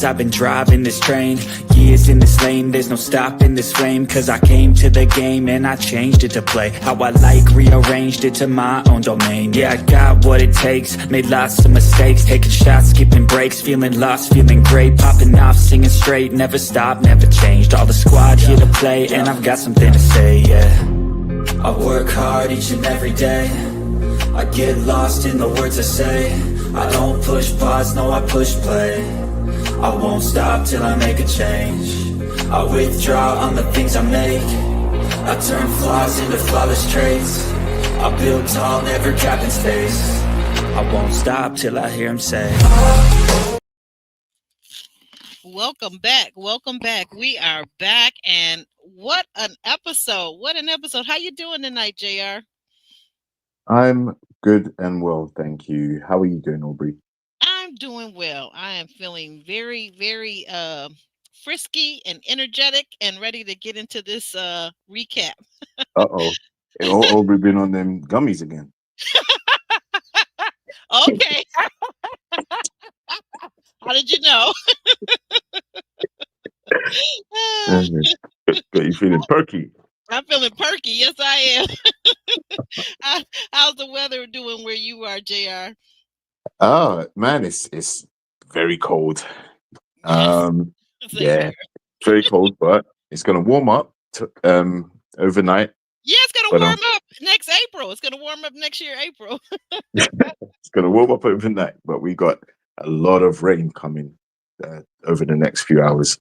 years I've been driving this train, years in this lane, there's no stopping this flame. Cause I came to the game and I changed it to play how I like, rearranged it to my own domain. Yeah, I got what it takes, made lots of mistakes, taking shots, skipping breaks, feeling lost, feeling great, popping off, singing straight, never stopped, never changed. All the squad here to play, and I've got something to say, yeah. I work hard each and every day, I get lost in the words I say. I don't push pause, no, I push play. I won't stop till I make a change. I withdraw on the things I make. I turn flaws into flawless traits. I build tall, never capped in space. I won't stop till I hear him say, Welcome back. Welcome back. We are back, and what an episode. What an episode. How you doing tonight, JR? I'm good and well, thank you. How are you doing, Aubrey? I'm doing well. I am feeling very, very frisky and energetic and ready to get into this recap. Uh-oh. Aubrey been on them gummies again. Okay. How did you know? Got you feeling perky. I'm feeling perky. Yes, I am. How's the weather doing where you are, JR? Oh man, it's very cold. Yes. Same Yeah, here. very cold, but it's gonna warm up overnight. Yeah, it's But gonna warm up next April. It's gonna warm up next year, April. it's gonna warm up overnight, but we got a lot of rain coming over the next few hours.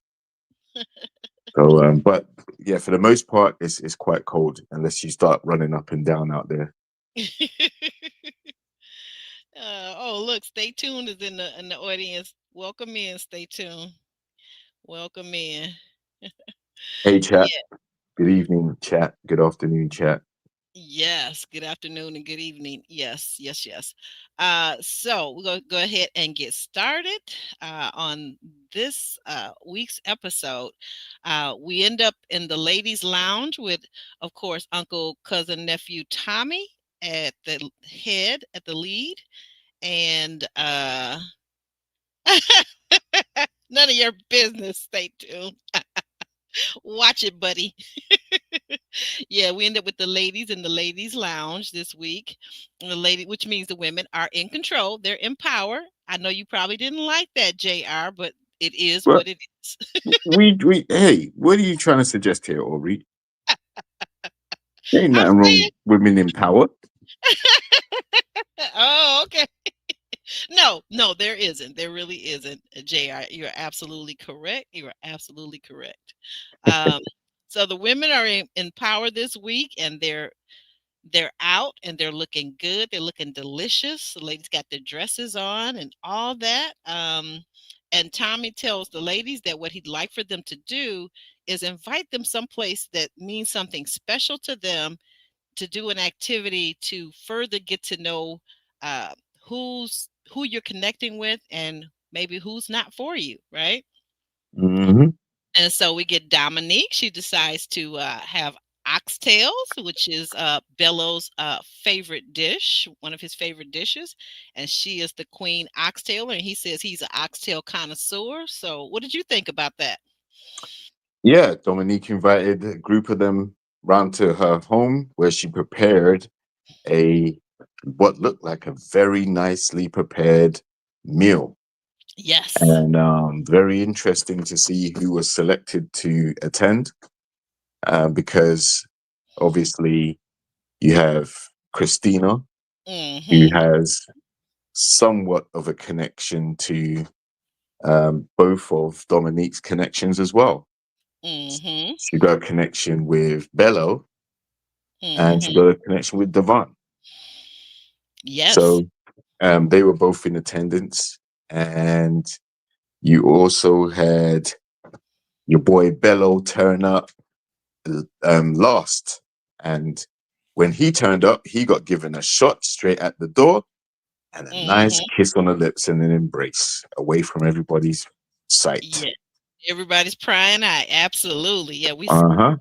So, but yeah, for the most part, it's quite cold unless you start running up and down out there. Oh, look, Stay Tuned is in the audience. Welcome in, Stay Tuned. Welcome in. Hey, chat. Yeah. Good evening, chat. Good afternoon, chat. Yes. Good afternoon and good evening. Yes, yes, yes. So we're gonna go ahead and get started on this week's episode. We end up in the ladies' lounge with, of course, Uncle, Cousin, Nephew Tommy at the head, at the lead, and none of your business. Stay tuned. Watch it, buddy. Yeah, we end up with the ladies in the ladies' lounge this week. The lady, which means the women are in control. They're in power. I know you probably didn't like that, JR, but it is But what it is. hey, what are you trying to suggest here, Aubrey? There ain't I'm nothing wrong saying, with women in power. oh, okay. No, there isn't. There really isn't, JR. You're absolutely correct. You are absolutely correct. Um, so the women are in power this week, and they're out and they're looking good. They're looking delicious. The ladies got their dresses on and all that. And Tommy tells the ladies that what he'd like for them to do is invite them someplace that means something special to them, to do an activity to further get to know uh, who you're connecting with and maybe who's not for you, right? Mm-hmm. And so we get Dominique. She decides to have oxtails, which is Bello's favorite dish, one of his favorite dishes. And she is the queen oxtail, and he says he's an oxtail connoisseur. So, what did you think about that? Yeah, Dominique invited a group of them round to her home where she prepared a what looked like a very nicely prepared meal. Yes. And very interesting to see who was selected to attend, because obviously you have Christina, who Mm-hmm. has somewhat of a connection to both of Dominique's connections as well. Mm-hmm. She got a connection with Bello, and she Mm-hmm. got a connection with Devon. Yes. So they were both in attendance, and you also had your boy Bello turn up last, and when he turned up, he got given a shot straight at the door and a nice Mm-hmm. kiss on the lips and an embrace away from everybody's sight. Yeah. Everybody's prying eye. Absolutely. Yeah, Uh-huh.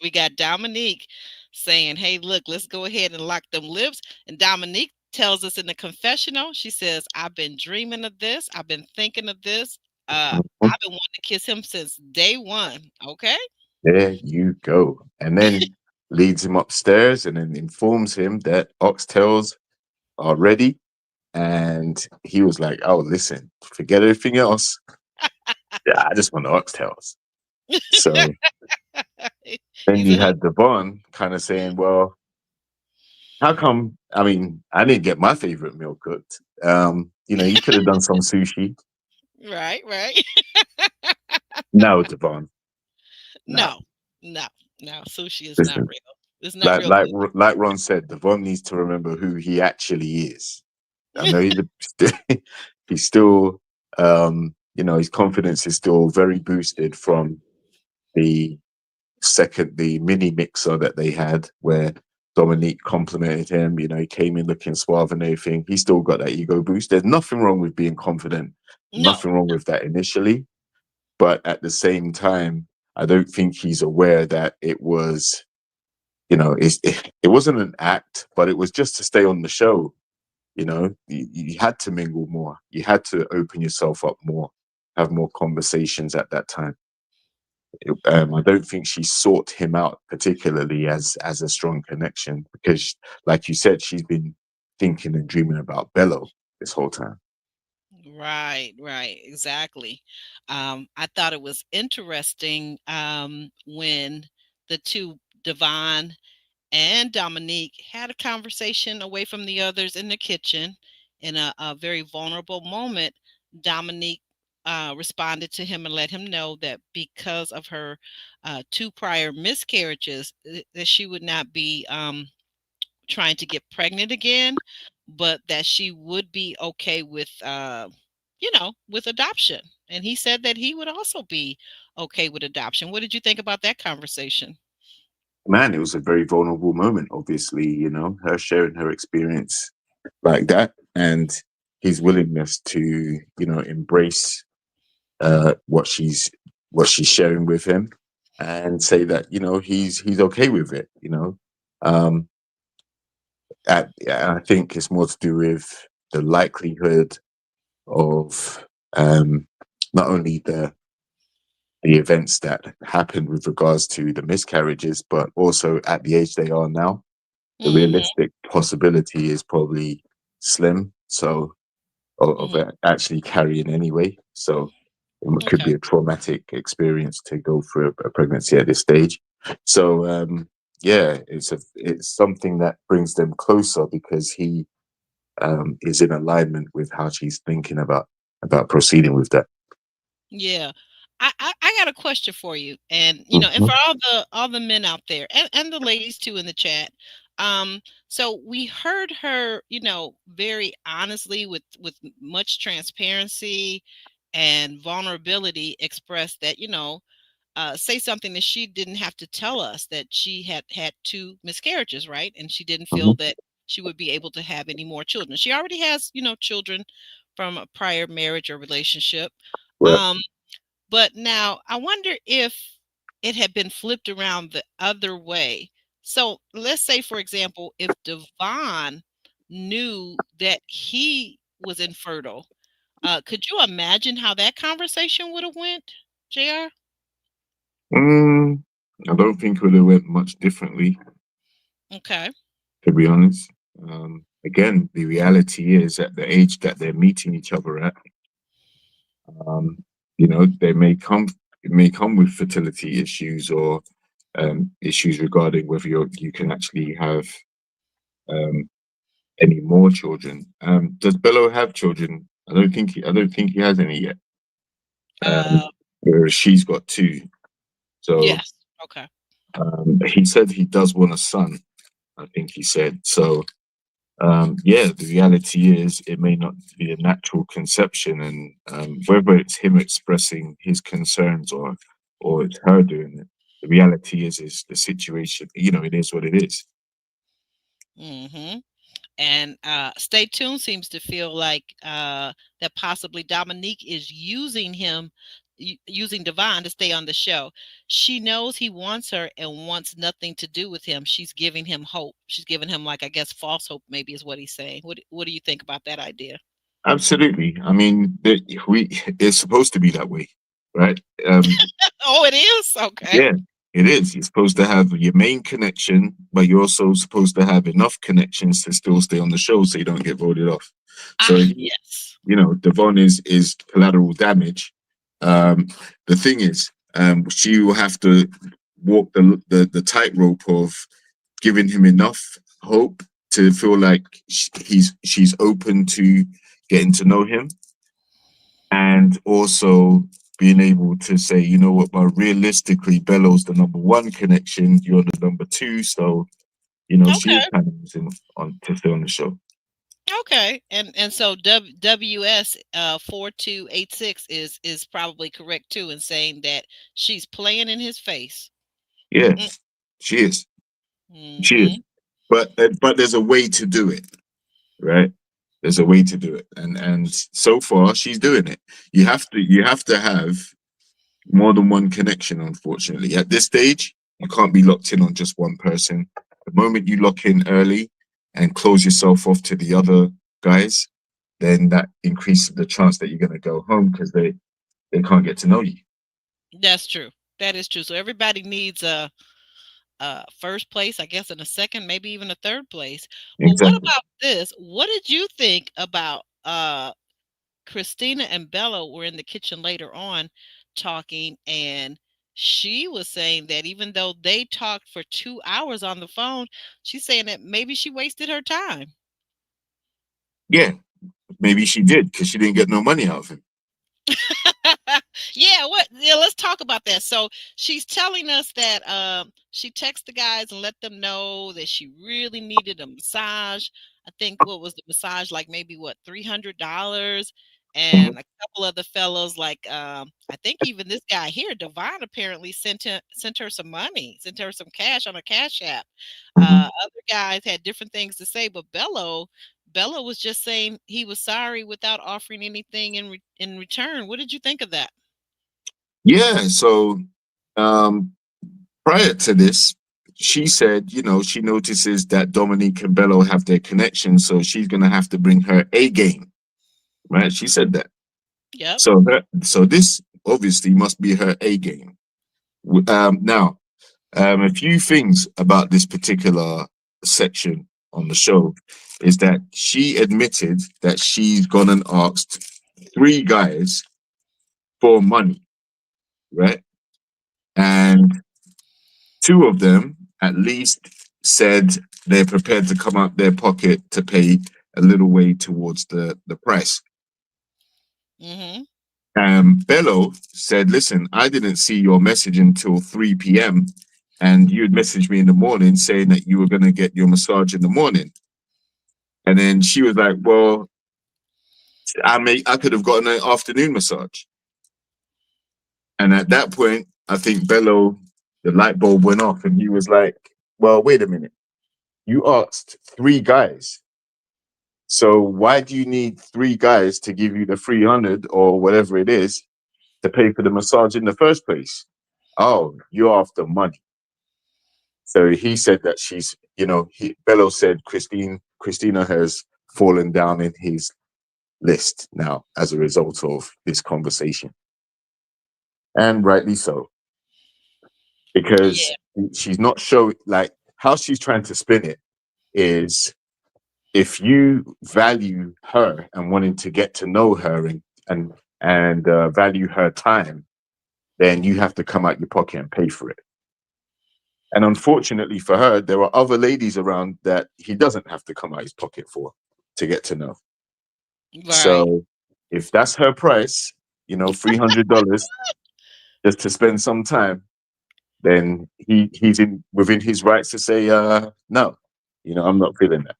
we got Dominique saying, "Hey, look, let's go ahead and lock them lips." And Dominique tells us in the confessional, she says, "I've been dreaming of this. I've been thinking of this. Mhm. I've been wanting to kiss him since day one. Okay. There you go. And then leads him upstairs and then informs him that oxtails are ready. And he was like, "Oh, listen, forget everything else. Yeah, I just want the oxtails." So then He's a you hunk. had Devon kind of saying, "Well, how come? I mean, I didn't get my favorite meal cooked. You could have done some sushi." Right, right. No, Devon, no. No, no, no. Sushi is not Listen, real. It's not like real like good. like Ron said, Devon needs to remember who he actually is. I know he's still, his confidence is still very boosted from the the mini mixer that they had where Dominique complimented him. He came in looking suave and everything. He still got that ego boost. There's nothing wrong with being confident, No, nothing wrong with that initially. But at the same time, I don't think he's aware that it wasn't an act, but it was just to stay on the show. You had to mingle more. You had to open yourself up more, have more conversations at that time. I don't think she sought him out particularly as a strong connection because, like you said, she's been thinking and dreaming about Bello this whole time. right, right, exactly. I thought it was interesting when the two, Devon and Dominique, had a conversation away from the others in the kitchen in a very vulnerable moment. Dominique responded to him and let him know that because of her two prior miscarriages, that she would not be trying to get pregnant again, but that she would be okay with, with adoption. And he said that he would also be okay with adoption. What did you think about that conversation? Man, it was a very vulnerable moment, obviously, her sharing her experience like that and his willingness to, embrace what she's sharing with him and say that, he's okay with it, Um, I think it's more to do with the likelihood of not only the events that happened with regards to the miscarriages, but also at the age they are now, the Hmm. realistic possibility is probably slim. So of Hmm. it actually carrying anyway. So it could Okay. be a traumatic experience to go through a pregnancy at this stage. So yeah, it's something that brings them closer because he is in alignment with how she's thinking about proceeding with that. Yeah. I got a question for you. And and Mhm. for all the men out there, and the ladies too in the chat. So we heard her, very honestly, with much transparency and vulnerability, express that, say something that she didn't have to tell us, that she had had two miscarriages, right? And she didn't feel Mhm. that she would be able to have any more children. She already has, children from a prior marriage or relationship. Well, Um, but now I wonder if it had been flipped around the other way. So let's say, for example, if Devon knew that he was infertile, could you imagine how that conversation would have went, Jr.? mm, I don't think it would have went much differently, Okay. to be honest. Again, the reality is at the age that they're meeting each other at, um, they it may come with fertility issues or issues regarding whether you can actually have um, any more children. Does Bello have children? I don't think he has any yet. Um, Uh, whereas she's got two. So yes. Okay. he said he does want a son. I think he said so. Yeah, the reality is it may not be a natural conception, and whether it's him expressing his concerns or it's her doing it, the reality is the situation. It is what it is. Hmm. And Stay Tuned seems to feel like that possibly Dominique is using him, using Devon to stay on the show. She knows he wants her and wants nothing to do with him. She's giving him hope. She's giving him, like, I guess, false hope, maybe is what he's saying. What do you think about that idea? Absolutely. I mean, we it's supposed to be that way, right? Oh, it is? Okay. Yeah, it is. You're supposed to have your main connection, but you're also supposed to have enough connections to still stay on the show, so you don't get voted off. So, Ah, yes. Devon is collateral damage. Um, the thing is, she will have to walk the tightrope of giving him enough hope to feel like she's open to getting to know him, and also being able to say, you know what, but realistically, Bello's the number one connection, you're the number two, so she is Okay. kind of using on to stay on the show. Okay. And so WS 4286 is probably correct too in saying that she's playing in his face. Yeah, she is. She is. Mm-hmm. But there's a way to do it, right? There's a way to do it, and so far she's doing it. You have to have more than one connection. Unfortunately, at this stage, you can't be locked in on just one person. The moment you lock in early and close yourself off to the other guys, then that increases the chance that you're going to go home because they can't get to know you. That's true. That is true. So everybody needs a first place, I guess, and a second, maybe even a third place. Well, what Exactly. about this? What did you think about Christina and Bella were in the kitchen later on talking, and she was saying that even though they talked for 2 hours on the phone, she's saying that maybe she wasted her time. Yeah, maybe she did because she didn't get no money out of him. Yeah, what? Yeah, let's talk about that. So she's telling us that she texted the guys and let them know that she really needed a massage. I think what was the massage like? Maybe what, $300, Mhm, and a couple of the fellows like I think even this guy here, Devon, apparently sent her some money, sent her some cash on a cash app. mhm. Other guys had different things to say, but Bella was just saying he was sorry without offering anything in return. What did you think of that? Yeah. So um, prior to this, she said, she notices that Dominique and Bello have their connection, so she's gonna have to bring her A game, right? She said that. Yep. So this obviously must be her A game. Now, a few things about this particular section on the show is that she admitted that she's gone and asked three guys for money, right? And two of them at least said they're prepared to come out their pocket to pay a little way towards the price. Mhm. Bello said, listen, I didn't see your message until 3 p.m. and you had messaged me in the morning saying that you were going to get your massage in the morning. And then she was like, well, I could have gotten an afternoon massage. And at that point, I think Bello, the light bulb went off and he was like, well, wait a minute. You asked three guys. So why do you need three guys to give you the 300 or whatever it is to pay for the massage in the first place? Oh, you're after money. So he said that Bello said Christina has fallen down in his list now as a result of this conversation. And rightly so, because Yeah. she's not showing, like, how she's trying to spin it is, if you value her and wanting to get to know her and value her time, then you have to come out your pocket and pay for it. And unfortunately for her, there are other ladies around that he doesn't have to come out his pocket for to get to know. Right. So if that's her price, $300 just to spend some time, then he's in within his rights to say, no, I'm not feeling that.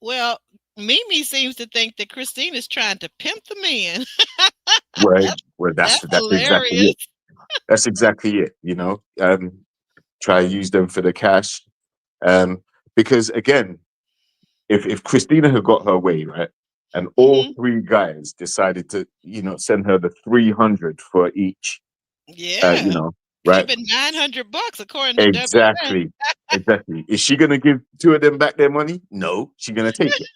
Well, Mimi seems to think that Christine is trying to pimp the men. Well, that's well, that's that's that's exactly hilarious. it. That's exactly it. Try to use them for the cash. Because again, if Christina had got her way, right, and all Hmm. three guys decided to, send her the 300 for each, Yeah. Could have right? been $900 according to WS. Exactly. Exactly. Is she gonna give two of them back their money? No, she's gonna take it.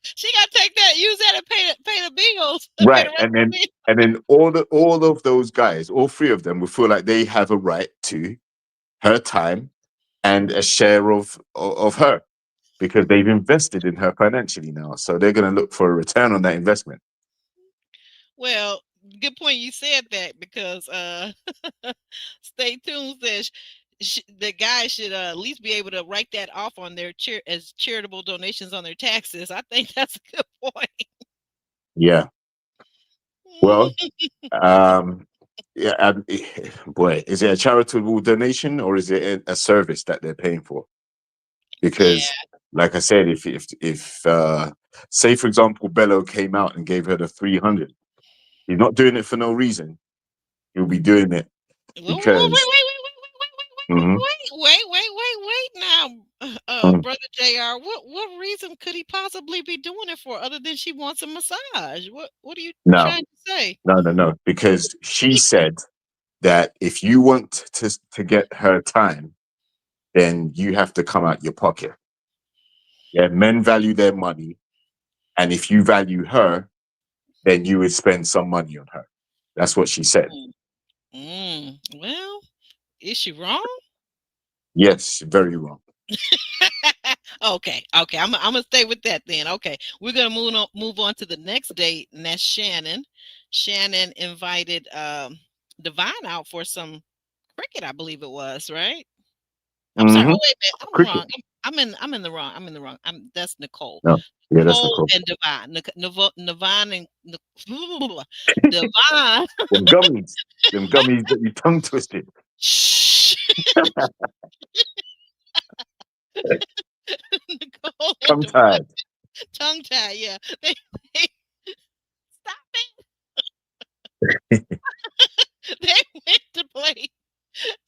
She gotta take that. use that and pay the bills. Pay Right. the rest of the bill. And then all of those guys, all three of them will feel like they have a right to her time and a share of her because they've invested in her financially now. So they're going to look for a return on that investment. Well, good point you said that because Stay Tuned says the guy should at least be able to write that off on their as charitable donations on their taxes. I think that's a good point. Yeah. Well, um, yeah, boy, is it a charitable donation or is it a service that they're paying for? Yeah. Because, like I said, if say for example, Bello came out and gave her the 300, he's not doing it for no reason. He'll be doing it Wait, because. Mhm, now, mhm. brother Jr. What reason could he possibly be doing it for other than she wants a massage? What are you No, trying to say? no, because she said that if you want to get her time, then you have to come out your pocket. Yeah, men value their money, and if you value her, then you would spend some money on her. That's what she said. Well, is she wrong? Yes, very wrong. Okay, okay. I'm gonna stay with that then. Okay, we're gonna move on to the next date, and that's Shannon. Shannon invited Divine out for some cricket, I believe it was, right? I'm sorry. Hmm. Oh wait a minute, I'm Cricket. wrong. I'm in the wrong. I'm in the wrong. That's Nicole. No, yeah, that's Nicole Nicole. and Divine. Divine and Divine. Them gummies that you tongue twisted. Shh. Nicole and Tongue Divine. tied. Tongue tie. Yeah. They stop it. They went to play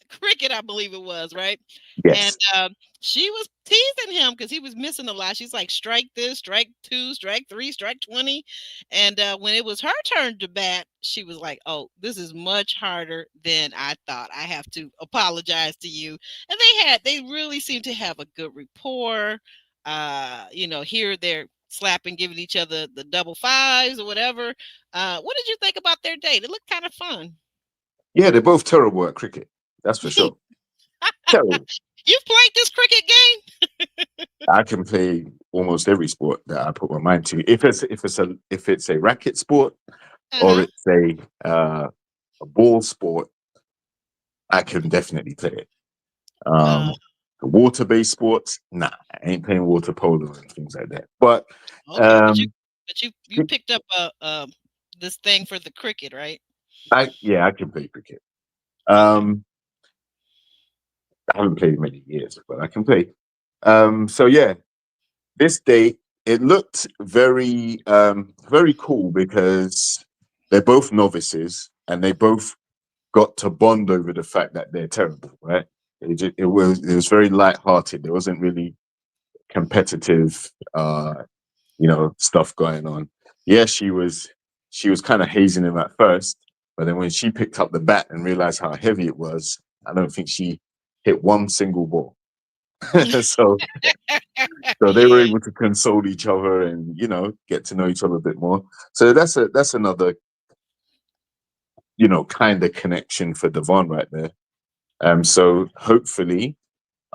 cricket, I believe it was, right? And Yes. she was teasing him because he was missing a lot. She's like, strike this, strike two, strike three, strike 20. And when it was her turn to bat, she was like, oh, this is much harder than I thought. I have to apologize to you. And they really seemed to have a good rapport. Here they're slapping, giving each other the double fives or whatever. What did you think about their date? It looked kind of fun. Yeah, they're both terrible at cricket. That's for sure. Terrible. You've played this cricket game? I can play almost every sport that I put my mind to. If it's a racket sport or Uh-huh. it's a ball sport, I can definitely play it. Uh, The water based sports, nah, I ain't playing water polo and things like that. But okay, um, but you picked up this thing for the cricket, right? I can play cricket. Okay. Um, I haven't played in many years, but I can play. So yeah, this date it looked very cool because they're both novices and they both got to bond over the fact that they're terrible, right? It was very light-hearted. There wasn't really competitive stuff going on. Yeah, she was kind of hazing him at first, but then when she picked up the bat and realized how heavy it was, I don't think she hit one single ball. so so they were able to console each other and get to know each other a bit more. So that's another kind of connection for Devon right there. So hopefully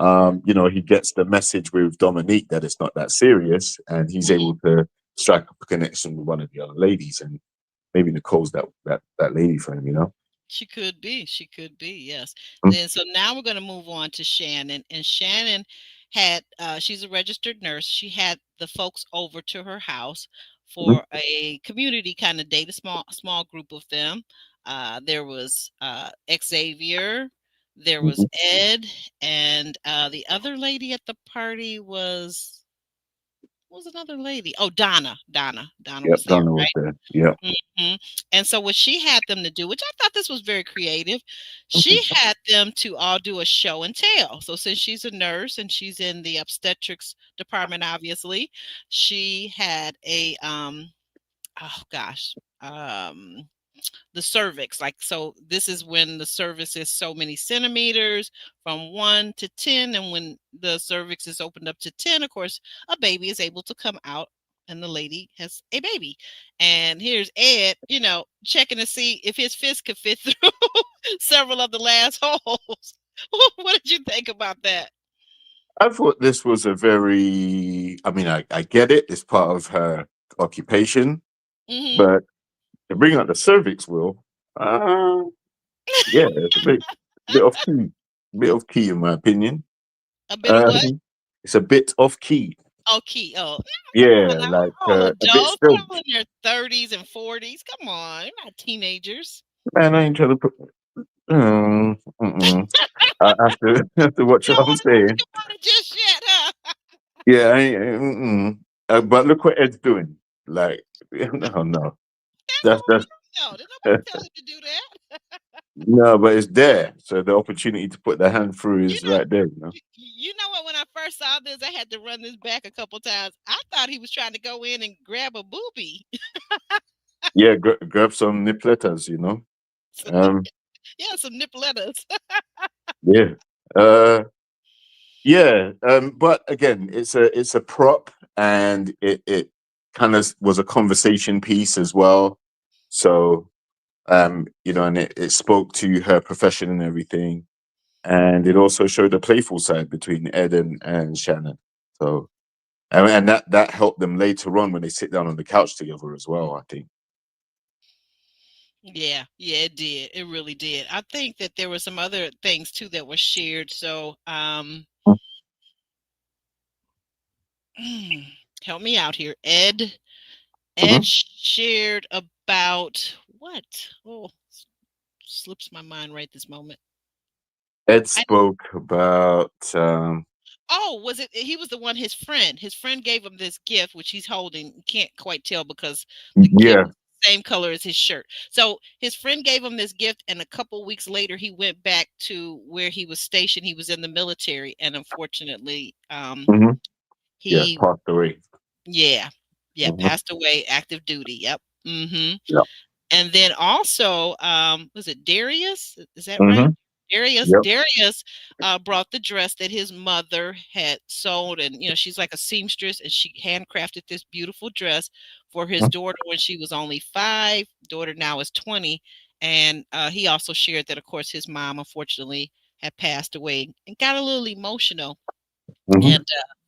he gets the message with Dominique that it's not that serious, and he's able to strike up a connection with one of the other ladies, and maybe Nicole's that lady for him. She could be. She could be. Yes. Mm, Then so now we're going to move on to Shannon. And Shannon had she's a registered nurse. She had the folks over to her house mhm, for a community kind of date, a small group of them. There was Xavier, there was mhm. Ed, and the other lady at the party was another lady. Oh, Donna. Donna Yep, was there, Donna was right? there. Yep. Mhm. And so what she had them to do, which I thought this was very creative, she Mhm, had them to all do a show and tell. So since she's a nurse and she's in the obstetrics department, obviously, she had a oh gosh, the cervix. Like, so this is when the cervix is so many centimeters from 1 to 10, and when the cervix is opened up to 10, of course, a baby is able to come out and the lady has a baby. And here's Ed, checking to see if his fist could fit through several of the last holes. What did you think about that? I thought this was a very, I mean, I get it, it's part of her occupation, Hmm. but to bring out the cervix, Will, uh, yeah, it's bit off key, bit off key, in my opinion. A bit of what? Um, it's a bit off key. Okay. Oh, no, come on Yeah, now. like We're all a bit adults. We're all strange. in their 30s and 40s. Come on. You're not teenagers. Man, I ain't trying to put. Mm-mm. I have to have to watch You what don't I'm want to think saying. about it just yet, huh? Yeah, mm-mm. But look what Ed's doing. Like, no, no, That's that's all that's you know. Did nobody tell him to do that? no, but it's there. So the opportunity to put the hand through You is know, right there. You know. you know what? When I first saw this, I had to run this back a couple times. I thought he was trying to go in and grab a booby. Yeah, grab some nipletas. You know. Um. Yeah, some nippletas. Yeah. Uh. Yeah. But again, it's a prop, and it kind of was a conversation piece as well. So and it spoke to her profession and everything, and it also showed a playful side between Ed and Shannon. So and that helped them later on when they sit down on the couch together as well, I think. Yeah, yeah, it did. It really did. I think that there were some other things too that were shared. So, help me out here. Ed Mhm. shared about what? Oh, slips my mind right this moment. Ed I spoke about Oh, was it he was the one his friend gave him this gift which he's holding. You can't quite tell because the gift yeah. is the same color as his shirt. So his friend gave him this gift and a couple weeks later he went back to where he was stationed. He was in the military and unfortunately Mhm. Yeah, he passed away. yeah, yeah, Mhm. passed away active duty. Yep. Mhm. Yeah. And then also, was it Darius? Is that right? Mhm. Darius Yep. Darius brought the dress that his mother had sold, and she's like a seamstress, and she handcrafted this beautiful dress for his Mhm. daughter when she was only 5. Daughter now is 20, and he also shared that, of course, his mom unfortunately had passed away, and got a little emotional. Mhm.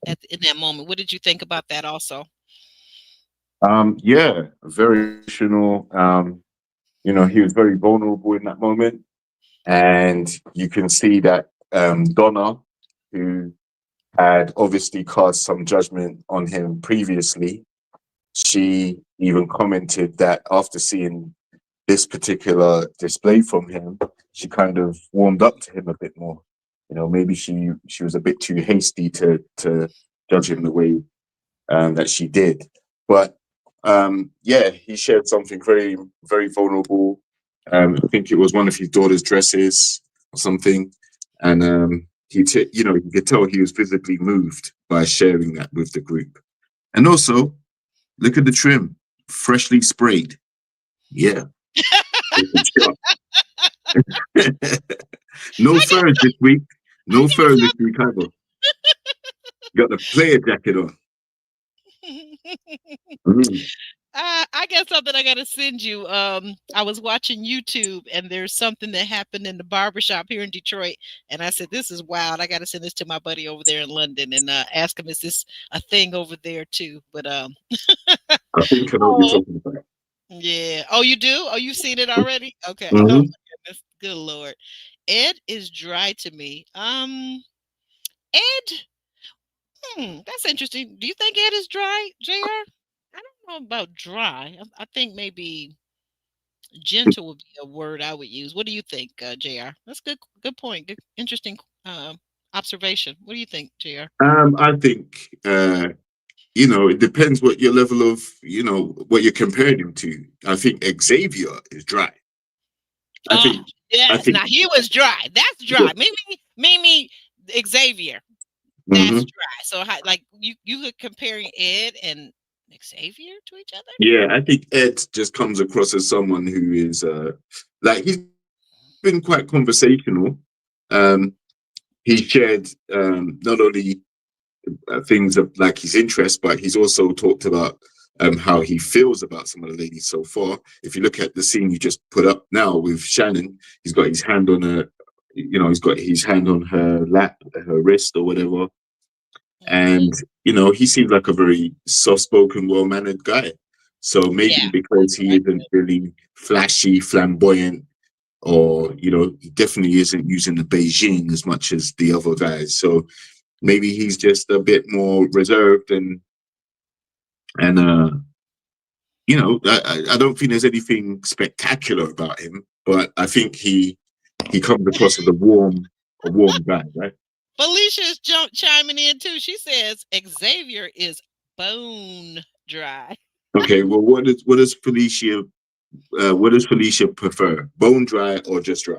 And in that moment, what did you think about that? Also, Yeah, very emotional. He was very vulnerable in that moment, and you can see that Donna, who had obviously cast some judgment on him previously, she even commented that after seeing this particular display from him, she kind of warmed up to him a bit more. Maybe she was a bit too hasty to judge him the way that she did. But yeah, he shared something very, very vulnerable. I think it was one of his daughter's dresses or something, and you could tell he was visibly moved by sharing that with the group. And also, look at the trim, freshly sprayed. Yeah, it's sharp. No I furs this week. I No furs this week either. Got the player jacket on. guess Mhm. I got something I gotta send you. I was watching YouTube and there's something that happened in the barbershop here in Detroit, and I said, "This is wild. I gotta send this to my buddy over there in London and ask him, is this a thing over there too?" But I think I know what you're oh talking about. yeah. Oh, you do? Oh, you've seen it already? Okay. Oh Hmm. my goodness. Good Lord. Ed is dry to me. Ed, that's interesting. Do you think Ed is dry, JR? I don't know about dry. I think maybe gentle would be a word I would use. What do you think, JR? That's good. Good point. Good, interesting observation. What do you think, JR? I think it depends what your level of what you're comparing him to. I think Xavier is dry. I Oh, think I yes. think Now he was dry. That's yeah. dry. Maybe Xavier. That's Hmm. dry. So, like you could comparing Ed and Xavier to each other. Yeah, I think Ed just comes across as someone who is like he's been quite conversational. Um, he shared not only things of like his interest, but he's also talked about how he feels about some of the ladies so far. If you look at the scene you just put up now with Shannon, he's got his hand on her, he's got his hand on her lap, her wrist or whatever. Mm-hmm. And, he seems like a very soft spoken, well mannered guy. So maybe Yeah, because he I isn't really flashy, flamboyant, or, he definitely isn't using the Beijing as much as the other guys. So maybe he's just a bit more reserved and I don't think there's anything spectacular about him, but I think he comes across as a warm guy, right? Felicia's chiming in too. She says Xavier is bone dry. Okay, well, what does Felicia prefer? Bone dry or just dry?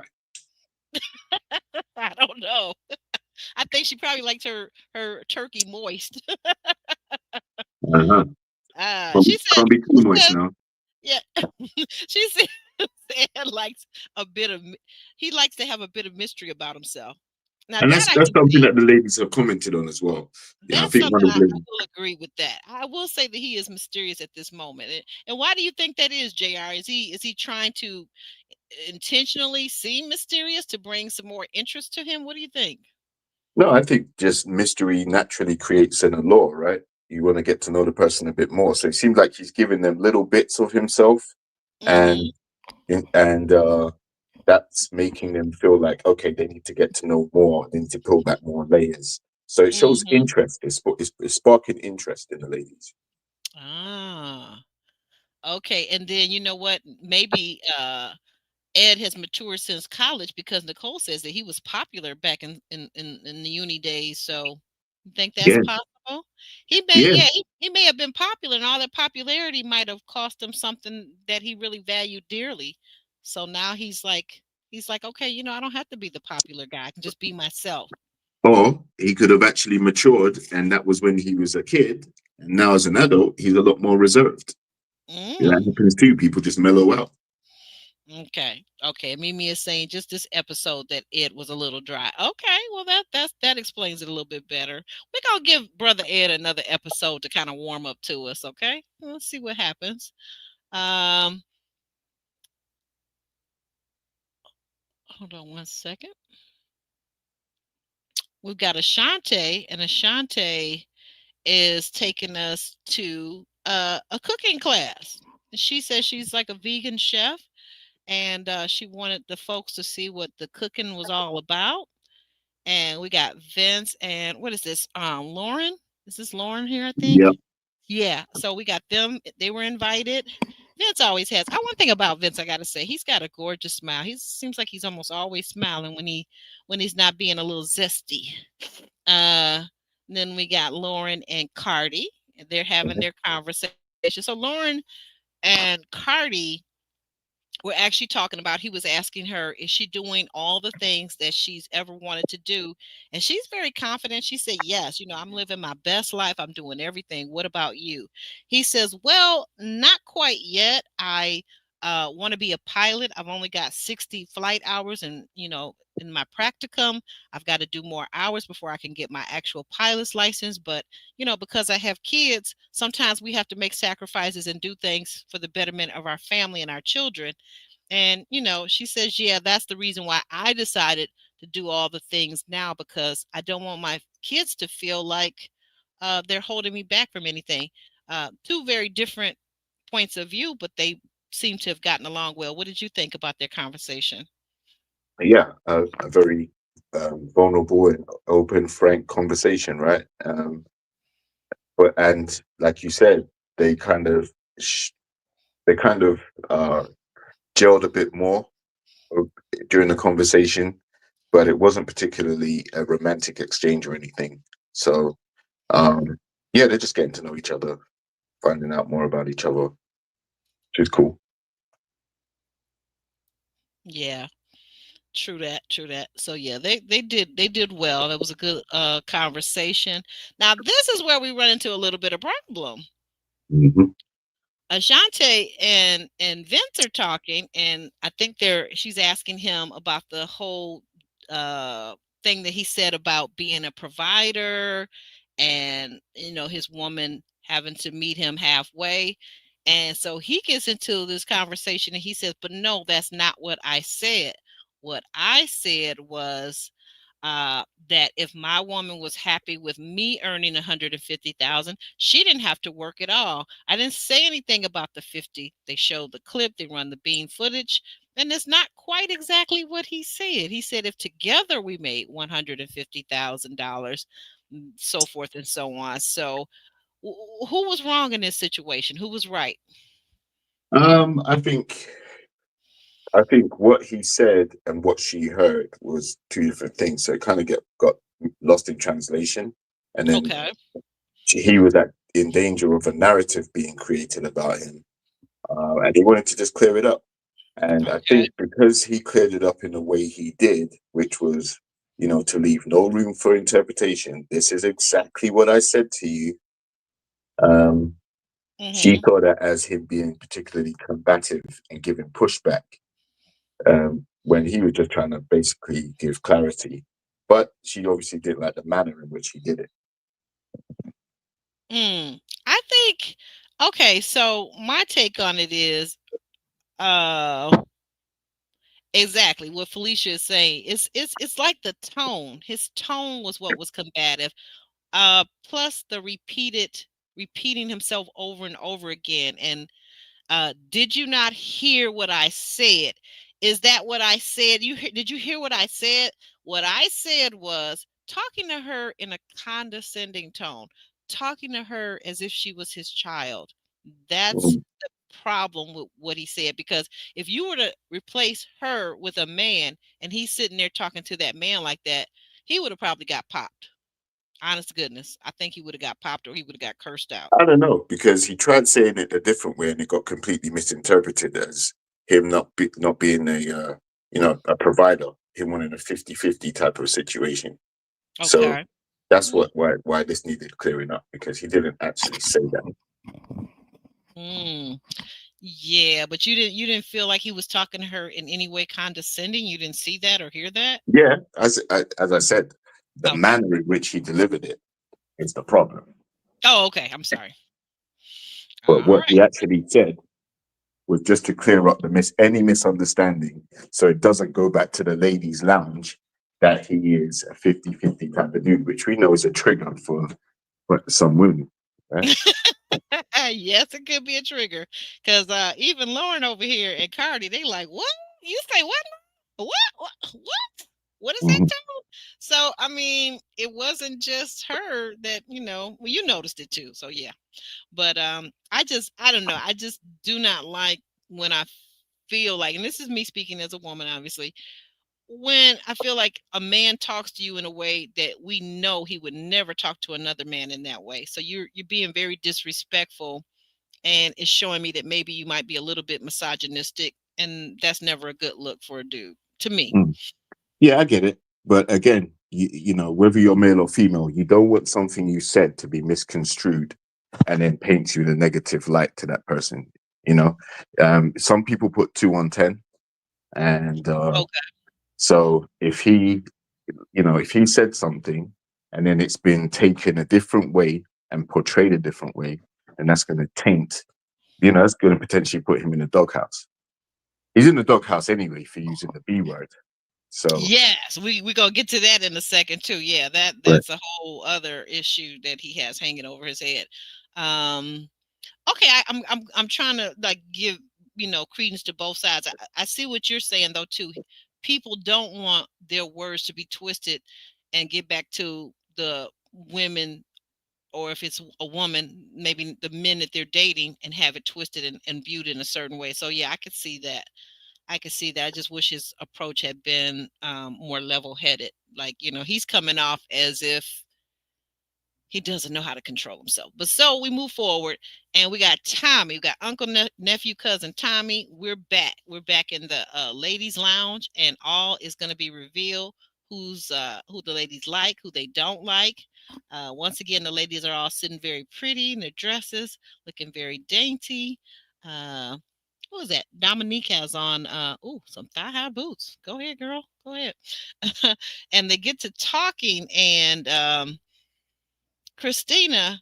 I don't know. I think she probably likes her turkey moist. Uh-huh. She said Can't be too she moist says now. yeah. She said Ed likes a bit of he likes to have a bit of mystery about himself. Now And that that's I that's can something see. that the ladies have commented on as well. I That's think one something of I the ladies. will agree with that. I will say that he is mysterious at this moment. And why do you think that is, JR? Is he trying to intentionally seem mysterious to bring some more interest to him? What do you think? No, I think just mystery naturally creates an allure, right? You want to get to know the person a bit more. So it seems like he's giving them little bits of himself, Mm-hmm. and and that's making them feel like, okay, they need to get to know more, they need to pull back more layers. So it shows Mm-hmm. interest. It's sparking interest in the ladies. Ah. Okay. And then you know what? Maybe Ed has matured since college because Nicole says that he was popular back in the uni days. So you think that's Yeah, possible? He may, yeah. yeah, he may have been popular, and all that popularity might have cost him something that he really valued dearly. So now he's like, okay, I don't have to be the popular guy. I can just be myself. Or he could have actually matured, and that was when he was a kid. And now, as an adult, he's a lot more reserved. That Mm. happens too. People just mellow out. Okay. Okay. Mimi is saying just this episode that Ed was a little dry. Okay. Well, that explains it a little bit better. We're gonna give Brother Ed another episode to kind of warm up to us. Okay. Let's see what happens. Um, hold on one second. We've got Ashante, and Ashante is taking us to a cooking class. She says she's like a vegan chef, and she wanted the folks to see what the cooking was all about. And we got Vince and what is this? Lauren. Is this Lauren here? I think. Yep. Yeah. So we got them. They were invited. Vince always has. One thing about Vince, I gotta say, he's got a gorgeous smile. He seems like he's almost always smiling when he's not being a little zesty. Uh, then we got Lauren and Cardi. They're having their conversation. So Lauren and Cardi we're actually talking about he was asking her, is she doing all the things that she's ever wanted to do? And she's very confident. She said, yes, I'm living my best life. I'm doing everything. What about you? He says, well, not quite yet. I want to be a pilot. I've only got 60 flight hours and, in my practicum, I've got to do more hours before I can get my actual pilot's license. But, because I have kids, sometimes we have to make sacrifices and do things for the betterment of our family and our children. And, she says, yeah, that's the reason why I decided to do all the things now because I don't want my kids to feel like they're holding me back from anything. Two very different points of view, but they seem to have gotten along well. What did you think about their conversation? Yeah, a very vulnerable and open, frank conversation, right? And like you said, they kind of sh- they kind of uh, gelled a bit more uh, during the conversation, but it wasn't particularly a romantic exchange or anything. So um, yeah, they're just getting to know each other, finding out more about each other, which is cool. Yeah, true that, true that. So yeah, they did well. It was a good conversation. Now this is where we run into a little bit of problem. Hmm. Ashante and Vince are talking, and I think she's asking him about the whole uh thing that he said about being a provider and his woman having to meet him halfway. And so he gets into this conversation and he says, but no, that's not what I said. What I said was, that if my woman was happy with me earning 150,000, she didn't have to work at all. I didn't say anything about the 50. They showed the clip, they run the bean footage, and it's not quite exactly what he said. He said if together we made $150,000, so forth and so on. So who was wrong in this situation? Who was right? Um, I think I think what he said and what she heard was two different things. So it kind of get got lost in translation, and then Okay. he was in danger of a narrative being created about him, and he wanted to just clear it up. And I Okay. think because he cleared it up in the way he did, which was, to leave no room for interpretation. This is exactly what I said to you. Um, she Hmm. saw that as him being particularly combative and giving pushback, when he was just trying to basically give clarity. But she obviously didn't like the manner in which he did it. I think, okay, so my take on it is, uh exactly what Felicia is saying. It's like the tone. His tone was what was combative. Plus the repeating himself over and over again. And did you not hear what I said? Is that what I said? Did you hear what I said? What I said was talking to her in a condescending tone, talking to her as if she was his child. That's Mhm. the problem with what he said. Because if you were to replace her with a man and he's sitting there talking to that man like that, he would have probably got popped. Honest to goodness, I think he would have got popped or he would have got cursed out. I don't know because he tried saying it a different way and it got completely misinterpreted as him not being a provider, him wanting a 50-50 type of situation. So Okay. that's why this needed clearing up because he didn't actually say that. Mm. Yeah, but you didn't feel like he was talking to her in any way condescending? You didn't see that or hear that? Yeah, as I said, the Okay. manner in which he delivered it is the problem. Oh, okay. I'm sorry. But All what he right. actually said was just to clear up any misunderstanding so it doesn't go back to the ladies' lounge that he is a 50-50 type of dude, which we know is a trigger for some women. Right? Yes, it could be a trigger. Because even Lauren over here and Cardi, they like, what? You say what? What? What? What is that Mhm. tone? So I mean, it wasn't just her that, well, you noticed it too. So yeah. But I don't know. I just do not like when I feel like, and this is me speaking as a woman, obviously, when I feel like a man talks to you in a way that we know he would never talk to another man in that way. So you're being very disrespectful, and it's showing me that maybe you might be a little bit misogynistic, and that's never a good look for a dude to me. Mm. Yeah, I get it. But again, whether you're male or female, you don't want something you said to be misconstrued and then paint you in a negative light to that person. Some people put 2 on 10, and Okay. so if he said something and then it's been taken a different way and portrayed a different way, then that's going to taint, that's going to potentially put him in the doghouse. He's in the doghouse anyway for using the B word. So, Yes, we gonna get to that in a second too. Yeah, right. that's a whole other issue that he has hanging over his head. Um, okay, I'm trying to like give credence to both sides. I see what you're saying though too. People don't want their words to be twisted and get back to the women, or if it's a woman, maybe the men that they're dating, and have it twisted and viewed in a certain way. So yeah, I could see that. I could see that. I just wish his approach had been more level headed. Like, he's coming off as if he doesn't know how to control himself. But so we move forward, and we got Tommy. We got Uncle, Nephew, Cousin Tommy. We're back. We're back in the ladies' lounge, and all is going to be revealed. Who the ladies like, who they don't like. Once again, the ladies are all sitting very pretty in their dresses, looking very dainty. Uh, what was that? Dominique has on some thigh high boots. Go ahead, girl. Go ahead. And they get to talking, and Christina,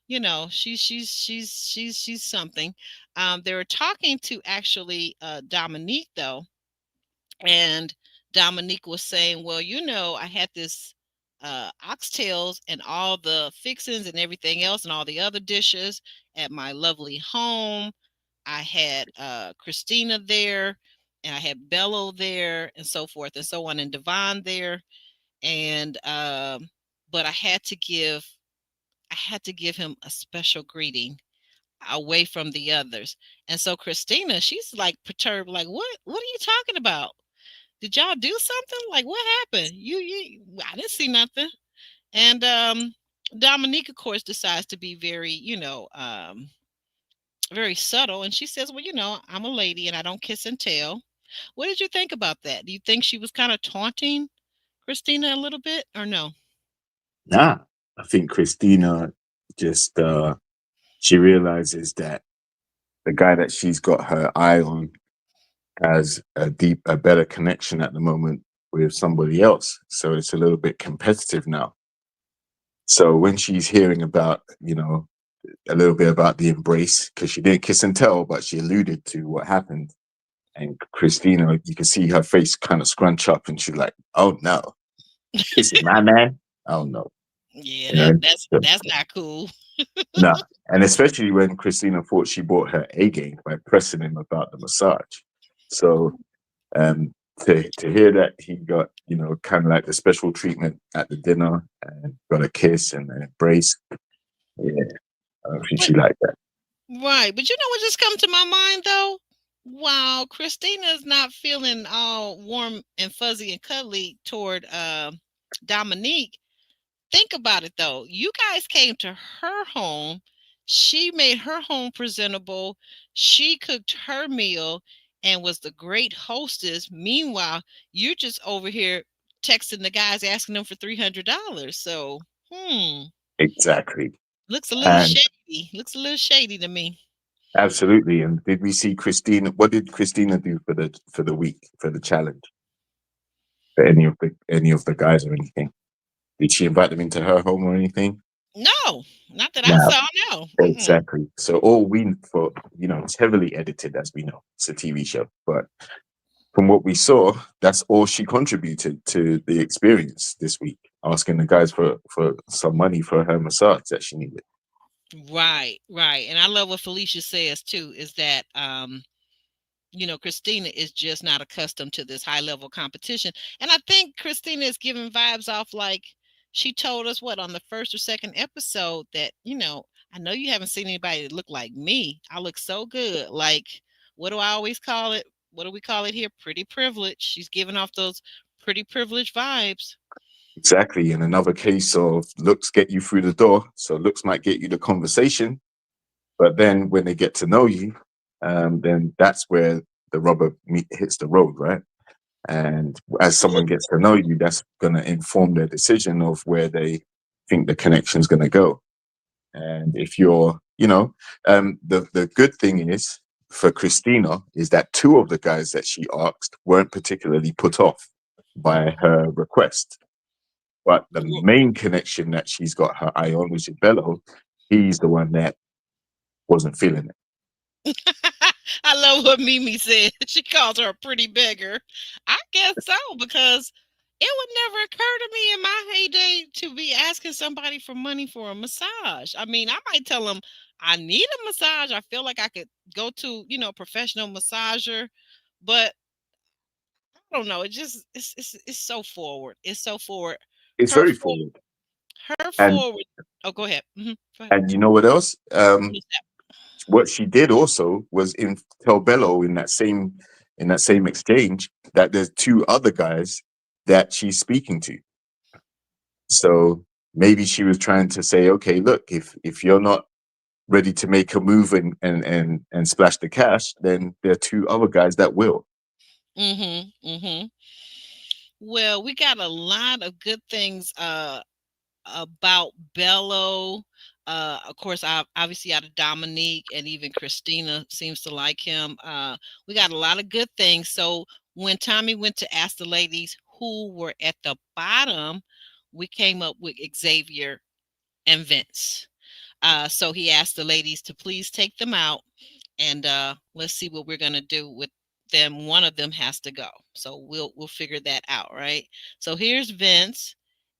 she's something. They were talking to actually Dominique though, and Dominique was saying, "Well, I had this oxtails and all the fixings and everything else and all the other dishes at my lovely home. I had Christina there, and I had Bello there, and so forth and so on, and Devon there, and but I had to give him a special greeting away from the others." And so Christina, she's like perturbed, like, what are you talking about? Did y'all do something? Like, what happened? I didn't see nothing. And Dominique, of course, decides to be very, very subtle. And she says, "Well, I'm a lady and I don't kiss and tell." What did you think about that? Do you think she was kind of taunting Christina a little bit or no? Nah, I think Christina just she realizes that the guy that she's got her eye on has a better connection at the moment with somebody else. So it's a little bit competitive now. So when she's hearing about, a little bit about the embrace, because she didn't kiss and tell, but she alluded to what happened. And Christina, you can see her face kind of scrunch up, and she's like, "Oh no, kissing my man? Oh no." Yeah, You know, so, that's not cool. no. And especially when Christina thought she brought her A game by pressing him about the massage. So um, to hear that he got, kind of like the special treatment at the dinner and got a kiss and an embrace, yeah, I don't think But she liked that. right, but you know what just come to my mind though? Wow, Christina's not feeling all warm and fuzzy and cuddly toward Dominique. Think about it though. You guys came to her home. She made her home presentable. She cooked her meal and was the great hostess. Meanwhile, you're just over here texting the guys asking them for $300. So, Exactly. looks a little And shady. Looks a little shady to me. absolutely. And did we see Christina? What did Christina do for the week for the challenge? For any of the guys or anything? Did she invite them into her home or anything? No, not that I No, saw. No. Mm-mm. exactly. So all we for it's heavily edited, as we know. It's a TV show, but from what we saw, that's all she contributed to the experience this week, asking the guys for some money for her massage that she needed. Right, right. And I love what Felicia says too, is that Christina is just not accustomed to this high level competition. And I think Christina is giving vibes off like she told us what on the first or second episode that, I know you haven't seen anybody that look like me. I look so good. Like, what do I always call it? What do we call it here? Pretty privilege. She's giving off those pretty privileged vibes. Exactly. In another case of looks get you through the door, so looks might get you the conversation, but then when they get to know you, then that's where the hits the road, right? And as someone gets to know you, that's going to inform their decision of where they think the connection's going to go. And if you're, the good thing is for Christina is that two of the guys that she asked weren't particularly put off by her request. But the main connection that she's got her eye on, which is Bello, he's the one that wasn't feeling it. I love what Mimi said. She calls her a pretty beggar. I guess so, because it would never occur to me in my heyday to be asking somebody for money for a massage. I mean, I might tell them I need a massage. I feel like I could go to, a professional massager, but I don't know. It's so forward. It's so forward. It's Her very for forward. her And forward. Oh, go ahead. Go ahead. and you know what else? What is that? What she did also was tell Bello in that same exchange that there's two other guys that she's speaking to. So maybe she was trying to say, okay, look, if you're not ready to make a move and splash the cash, then there are two other guys that will. Mm-hmm. Well, we got a lot of good things about Bello. Of course, obviously out of Dominique and even Christina seems to like him. We got a lot of good things. So when Tommy went to ask the ladies who were at the bottom, we came up with Xavier and Vince. So he asked the ladies to please take them out, and let's see what we're gonna do with them. One of them has to go, so we'll figure that out, right? So here's Vince,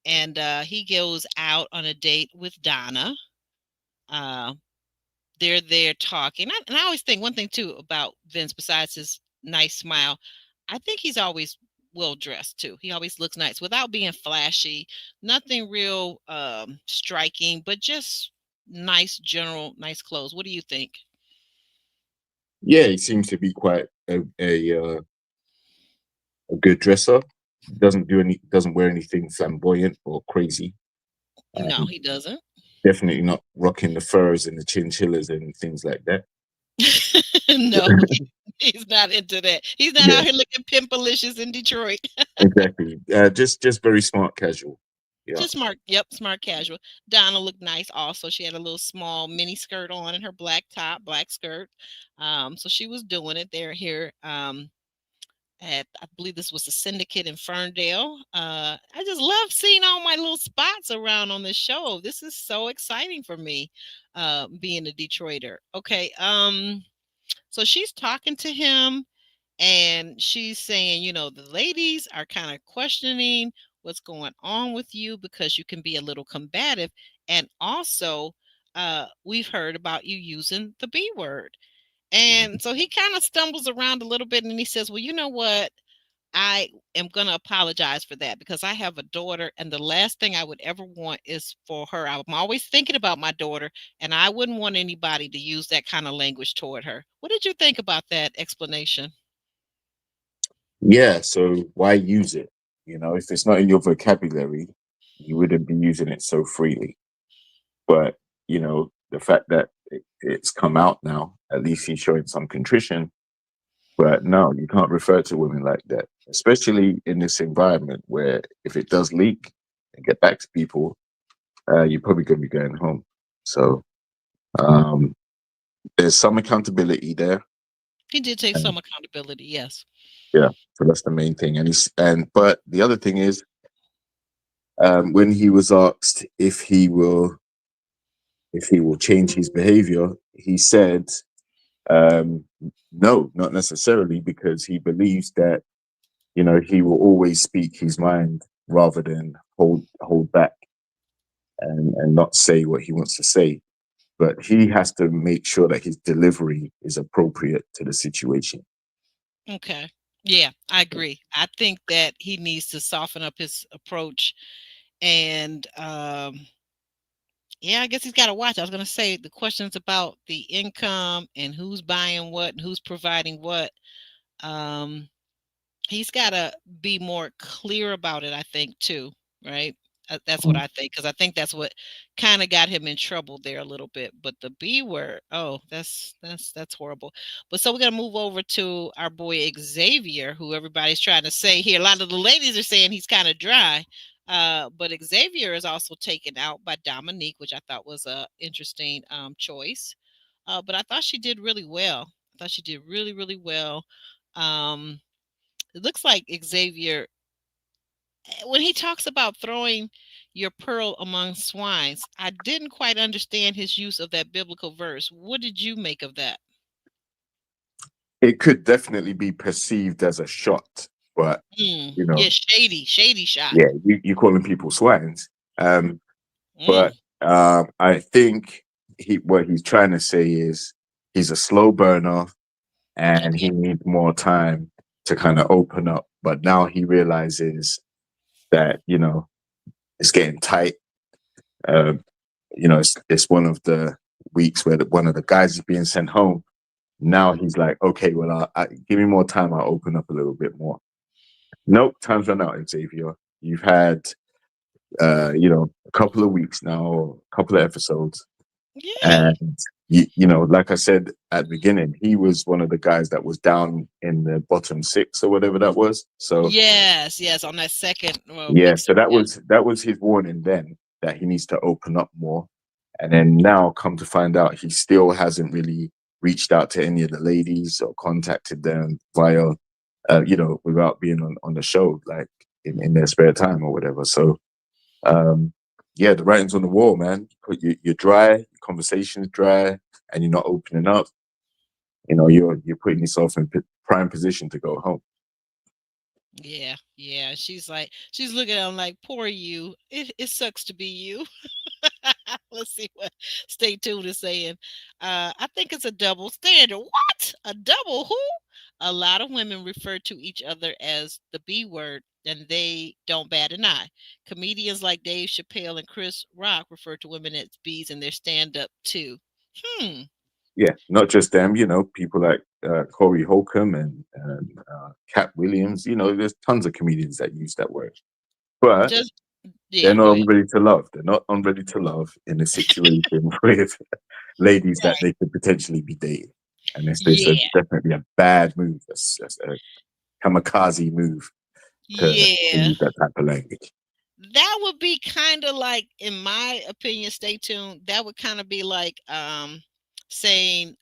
and he goes out on a date with Donna. Uh, they're there talking, and I always think one thing too about Vince, besides his nice smile, I think he's always well dressed too. He always looks nice without being flashy, nothing real striking, but just nice general nice clothes. What do you think? Yeah, he seems to be quite a good dresser. Doesn't wear anything flamboyant or crazy. No, Um, he doesn't. Definitely not rocking the furs and the chinchillas and things like that. No, he's not into that. He's not Yeah, out here looking pimpalicious in Detroit. exactly. Just very smart casual. Yeah. Just smart. Yep, smart casual. Donna looked nice also. She had a little small mini skirt on and her black top, black skirt. So she was doing it. They're here at, I believe this was the Syndicate in Ferndale. I just love seeing all my little spots around on this show. This is so exciting for me, being a Detroiter. Okay. So she's talking to him, and she's saying, the ladies are kind of questioning what's going on with you because you can be a little combative. And also, we've heard about you using the B word. And so he kind of stumbles around a little bit and he says, well, you know what? I am going to apologize for that because I have a daughter, and the last thing I would ever want is for her. I'm always thinking about my daughter, and I wouldn't want anybody to use that kind of language toward her. What did you think about that explanation? Yeah. So why use it? If it's not in your vocabulary, you wouldn't be using it so freely. But the fact that it's come out now, at least he's showing some contrition. But no, you can't refer to women like that, especially in this environment where if it does leak and get back to people, you're probably going to be going home. So um, there's some accountability there. He did take And some accountability, yes. yeah, so that's the main thing. But the other thing is, when he was asked if he will change his behavior, he said, um, no, not necessarily, because he believes that he will always speak his mind rather than hold back and not say what he wants to say. But he has to make sure that his delivery is appropriate to the situation. Okay. Yeah, I agree. I think that he needs to soften up his approach, and yeah, I guess he's got to watch. I was going to say the questions about the income and who's buying what and who's providing what. Um, he's got to be more clear about it, I think, too, right? That's what I think, because I think that's what kind of got him in trouble there a little bit. But the B word, oh, that's horrible. But so we're gonna move over to our boy Xavier, who everybody's trying to say here. A lot of the ladies are saying he's kind of dry. But Xavier is also taken out by Dominique, which I thought was a interesting choice. But I thought she did really well. I thought she did really, really well. Um, it looks like Xavier, when he talks about throwing your pearl among swines, I didn't quite understand his use of that biblical verse. What did you make of that? It could definitely be perceived as a shot, but Yeah, shady shot. yeah, you calling people swines. Mm, But I think what he's trying to say is he's a slow burner and he okay. needs more time to kind of open up. But now he realizes that it's getting tight. Um, it's one of the weeks where one of the guys is being sent home. Now he's like, okay, well, give me more time. I'll open up a little bit more. Nope, time's run out, Xavier. You've had, a couple of weeks now, or a couple of episodes. Yeah. And, like I said at the beginning, he was one of the guys that was down in the bottom six or whatever that was. So, Yes, yes, on that second yeah, mixer. so that Yeah. was his warning then that he needs to open up more. And then now come to find out he still hasn't really reached out to any of the ladies or contacted them via without being on the show, like in their spare time or whatever. So yeah, the writing's on the wall, man. You're dry, your conversation's dry, and you're not opening up. You're putting yourself in prime position to go home. Yeah, yeah. She's looking at him like, poor you. It sucks to be you. Let's see what Stay Tuned is saying. I think it's a double standard. What? A double who? A lot of women refer to each other as the B word, and they don't bat an eye. Comedians like Dave Chappelle and Chris Rock refer to women as B's in their stand up too. Hmm. Yeah, not just them. People like Corey Holcomb and Cat Williams. There's tons of comedians that use that word, but Just they're yeah, not go on ahead. ready to love. They're not on ready to love in a situation with ladies that they could potentially be dating. And this is Yeah, definitely a bad move, a kamikaze move to yeah. use that type of language. That would be kind of like, in my opinion, Stay Tuned. That would kind of be like saying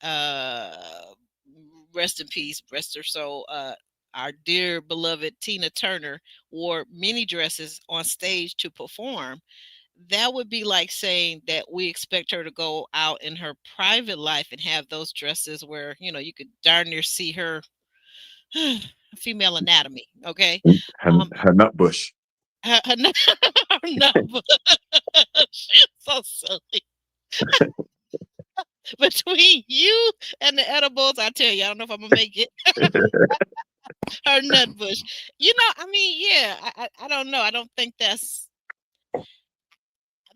rest in peace, rest her soul. Our dear beloved Tina Turner wore mini dresses on stage to perform. That would be like saying that we expect her to go out in her private life and have those dresses where, you could darn near see her female anatomy. Okay. Her nut bush. Her number. She's so silly. Between you and the edibles, I tell you, I don't know if I'm gonna make it. Her nut bush. I mean, yeah, I don't know. I don't think that's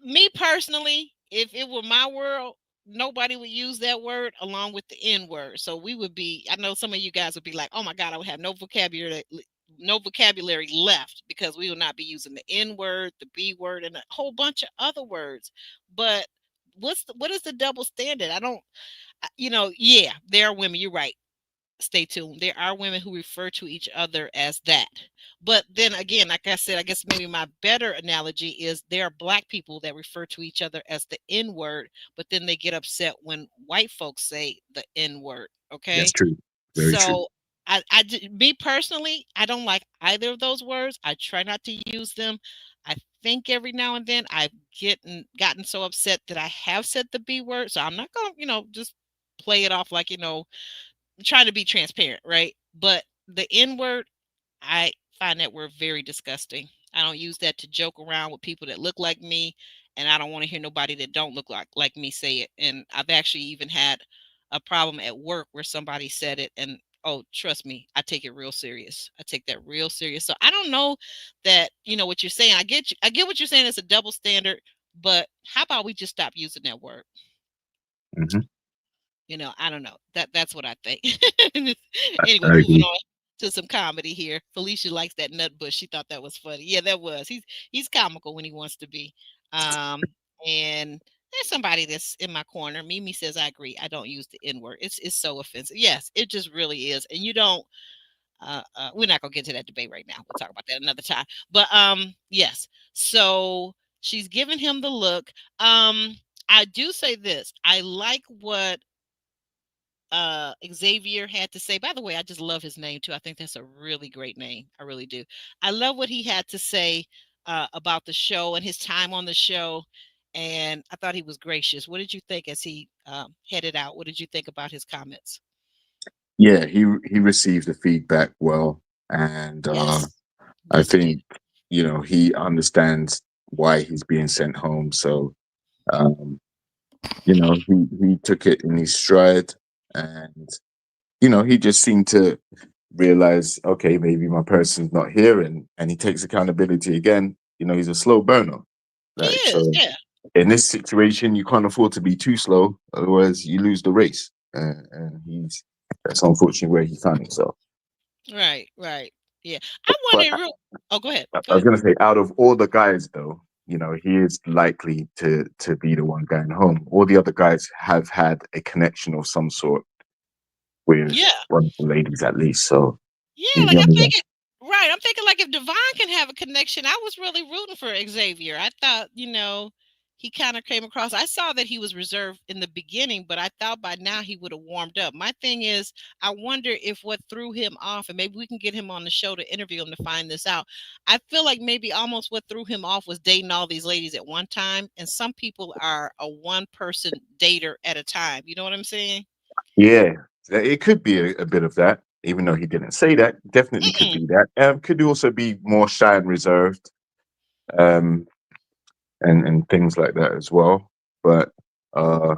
me personally. If it were my world, nobody would use that word along with the N word. So we would be. I know some of you guys would be like, "Oh my God, I would have no vocabulary left because we will not be using the N word, the B word, and a whole bunch of other words." But what is the double standard? I don't. Yeah, there are women. You're right. Stay tuned. There are women who refer to each other as that. But then again, like I said, I guess maybe my better analogy is there are black people that refer to each other as the N word, but then they get upset when white folks say the N word. That's Okay. true. Very true. So me personally, I don't like either of those words. I try not to use them. I think every now and then I've gotten so upset that I have said the B word. So I'm not gonna, just play it off like, trying to be transparent, right? But the N word, I find that word very disgusting. I don't use that to joke around with people that look like me, and I don't want to hear nobody that don't look like me say it. And I've actually even had a problem at work where somebody said it, and oh, trust me, I take it real serious. I take that real serious. So I don't know that what you're saying. I get what you're saying. It's a double standard, but how about we just stop using that word? Hmm. I don't know. That's what I think. Anyway, I moving agree. on to some comedy here. Felicia likes that nut bush. She thought that was funny. Yeah, that was. He's comical when he wants to be. And there's somebody that's in my corner. Mimi says I agree. I don't use the N word. It's so offensive. Yes, it just really is. And you don't. We're not gonna get to that debate right now. We'll talk about that another time. But yes. So she's giving him the look. I do say this. I like what Xavier had to say. By the way, I just love his name too. I think that's a really great name. I really do. I love what he had to say about the show and his time on the show. And I thought he was gracious. What did you think as he headed out? What did you think about his comments? Yeah, he received the feedback well, and Yes. I Yes, he did. think he understands why he's being sent home. So um, he took it in his stride, and he just seemed to realize, okay, maybe my person's not here, and he takes accountability again. He's a slow burner, He like is. so. Yeah. In this situation, you can't afford to be too slow, otherwise you lose the race. And that's unfortunately where he found himself. Right. Right. Yeah. I But wanted real. Oh, go ahead. Go I was ahead. going to say, out of all the guys, though, he is likely to be the one going home. All the other guys have had a connection of some sort with Yeah. one of the ladies, at least. So Yeah, he's like the I'm only one. thinking, right. I'm thinking like if Devon can have a connection, I was really rooting for Xavier. I thought, he kind of came across. I saw that he was reserved in the beginning, but I thought by now he would have warmed up. My thing is, I wonder if what threw him off, and maybe we can get him on the show to interview him to find this out. I feel like maybe almost what threw him off was dating all these ladies at one time, and some people are a one person dater at a time. You know what I'm saying? Yeah, it could be a bit of that, even though he didn't say that. Definitely could Mm-mm. be that. Could also be more shy and reserved, um, and things like that as well. But uh,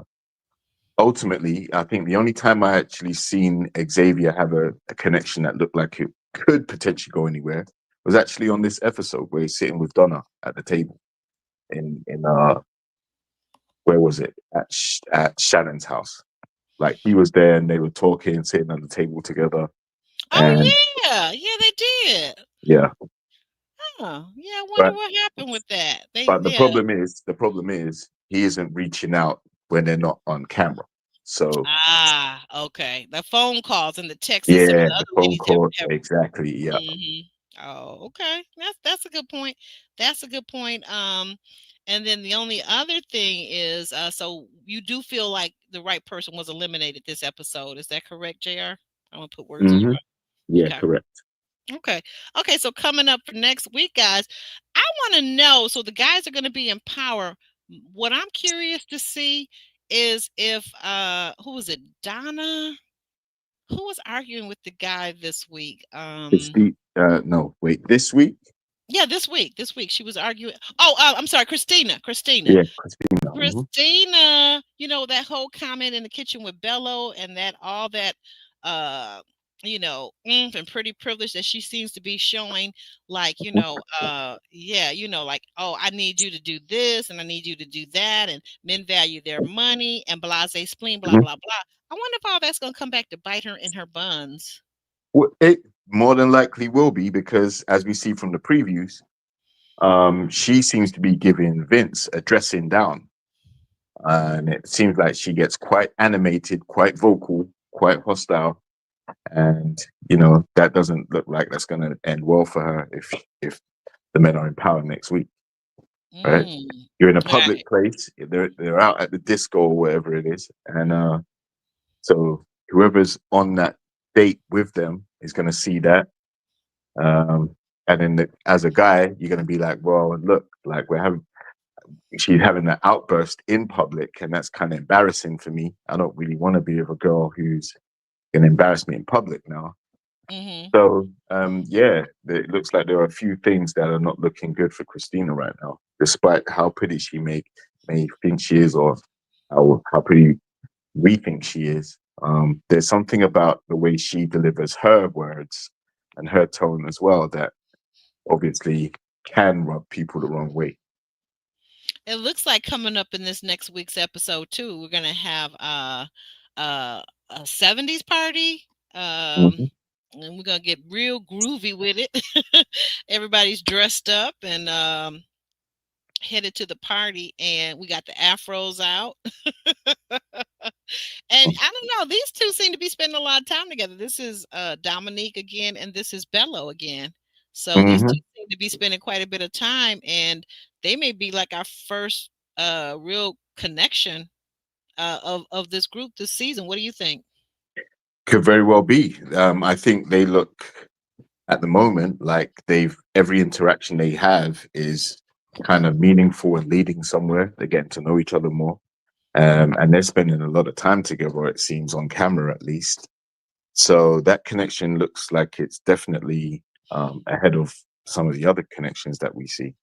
ultimately, I think the only time I actually seen Xavier have a connection that looked like it could potentially go anywhere was actually on this episode where he's sitting with Donna at the table in where was it, at Shannon's house. Like he was there and they were talking, sitting on the table together, and Oh yeah, they did. yeah. Oh yeah, I wonder But what happened with that. They but yeah. the problem is he isn't reaching out when they're not on camera. So Ah, okay. The phone calls and the texts that some of yeah, the the other phone ladies have call have. exactly. Yeah. Mhm. Oh, okay. That's a good point. That's a good point. And then the only other thing is, so you do feel like the right person was eliminated this episode. Is that correct, JR? I want to put words in your Hmm. mouth. Yeah, Okay. correct. Okay. Okay. So coming up for next week, guys, I want to know. So the guys are going to be in power. What I'm curious to see is if who was it? Donna? Who was arguing with the guy this week? It's the no, wait, this week? Yeah, this week. This week she was arguing. Oh, I'm sorry, Christina. Christina. Yeah, Christina. Hmm. Christina, that whole comment in the kitchen with Bello and that all that uh and pretty privilege that she seems to be showing, like, yeah, like, oh, I need you to do this and I need you to do that, and men value their money and blase spleen, blah, blah, blah. I wonder if all that's gonna come back to bite her in her buns. Well, it more than likely will be because, as we see from the previews, she seems to be giving Vince a dressing down, and it seems like she gets quite animated, quite vocal, quite hostile, and that doesn't look like that's going to end well for her if the men are in power next week, right? Mm, You're in a public right. place. They're out at the disco or whatever it is, and so whoever's on that date with them is going to see that. Um, and then as a guy, you're going to be like, well, look, like she's having that outburst in public, and that's kind of embarrassing for me. I don't really want to be with a girl who's going to embarrass me in public now. Hmm. So, yeah, it looks like there are a few things that are not looking good for Christina right now, despite how pretty she may think she is, or how pretty we think she is. There's something about the way she delivers her words and her tone as well that obviously can rub people the wrong way. It looks like coming up in this next week's episode too, we're gonna have uh a '70s party. Hmm. And we're gonna get real groovy with it. Everybody's dressed up and headed to the party, and we got the afros out. And I don't know, these two seem to be spending a lot of time together. This is Dominique again, and this is Bello again. So these two Hmm. seem to be spending quite a bit of time, and they may be like our first real connection of this group this season. What do you think? Could very well be. I think they look at the moment like every interaction they have is kind of meaningful and leading somewhere. They're getting to know each other more. And they're spending a lot of time together, it seems, on camera at least. So that connection looks like it's definitely ahead of some of the other connections that we see.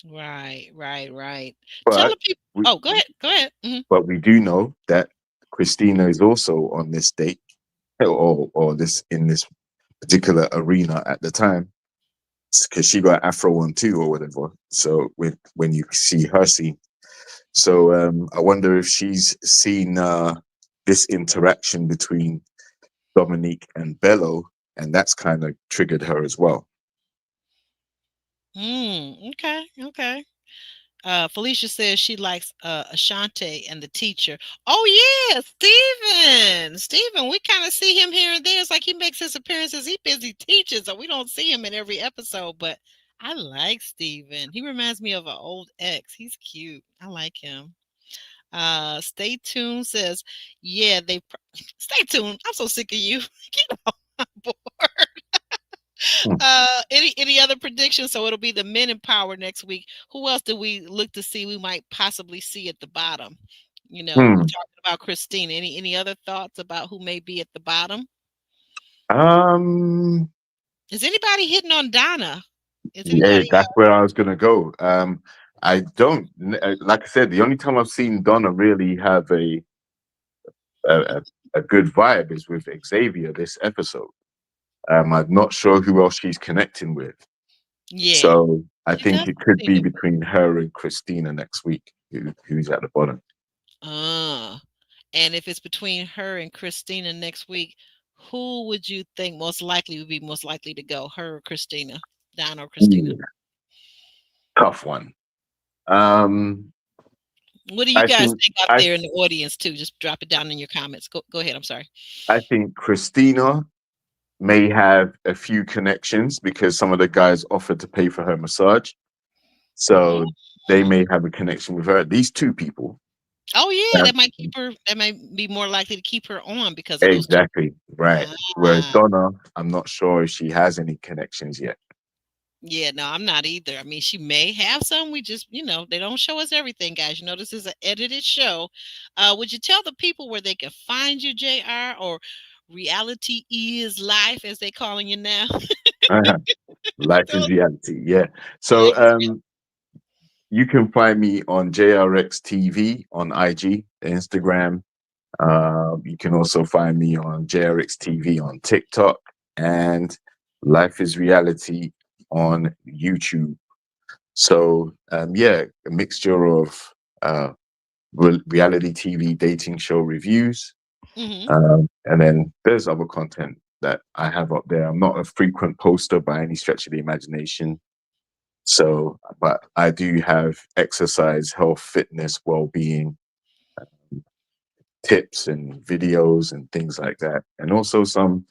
Right, right, right. Tell But the people. we, Oh, go ahead, go ahead. Hmm. but we do know that Christina is also on this date, or this in this particular arena at the time, because she got Afro on too or whatever. So when you see her scene, so I wonder if she's seen this interaction between Dominique and Bello, and that's kind of triggered her as well. Okay, okay. Felicia says she likes Ashante and the teacher. Oh yeah, Steven. Steven, we kind of see him here and there. It's like he makes his appearances. He busy teaching, so we don't see him in every episode. But I like Steven. He reminds me of an old ex. He's cute. I like him. Stay tuned says, yeah, stay tuned. I'm so sick of you. Get off my board. Hmm. Any other predictions? So it'll be the men in power next week. Who else do we look to see we might possibly see at the bottom? We Hmm. talked about Christine. Any other thoughts about who may be at the bottom? Um, Is anybody hitting on Donna? Is yeah, anybody that's where I was gonna go. I don't like I said, the only time I've seen Donna really have a, a, a good vibe is with Xavier this episode. I'm not sure who else she's connecting with. Yeah, So I she think does it could seem be to. between her and Christina next week, who's at the bottom. Uh, and if it's between her and Christina next week, who would you think most likely would be most likely to go? Her or Christina? Donna or Christina? Ooh, tough one. Um, What do you I guys think think out I there in the audience too? Just drop it down in your comments. Go ahead. I'm sorry. I think Christina may have a few connections because some of the guys offered to pay for her massage. So they Mm. may have a connection with her. These two people. Oh yeah, Uh, that might keep her. That might be more likely to keep her on because of those two. exactly. Right. Whereas Ah, Donna, I'm not sure if she has any connections yet. yeah. No, I'm not either. I mean, she may have some. We just, they don't show us everything, guys. This is an edited show. Would you tell the people where they can find you, Jr. or Reality is Life, as they calling you now? Life Tell is us reality. Yeah. So life is real. you can find me on JRX TV on IG, Instagram. You can also find me on JRX TV on TikTok and Life is Reality on YouTube. So yeah, a mixture of uh, reality TV dating show reviews, Hmm. and then there's other content that I have up there. I'm not a frequent poster by any stretch of the imagination. So, but I do have exercise, health, fitness, well-being tips and videos and things like that, and also some,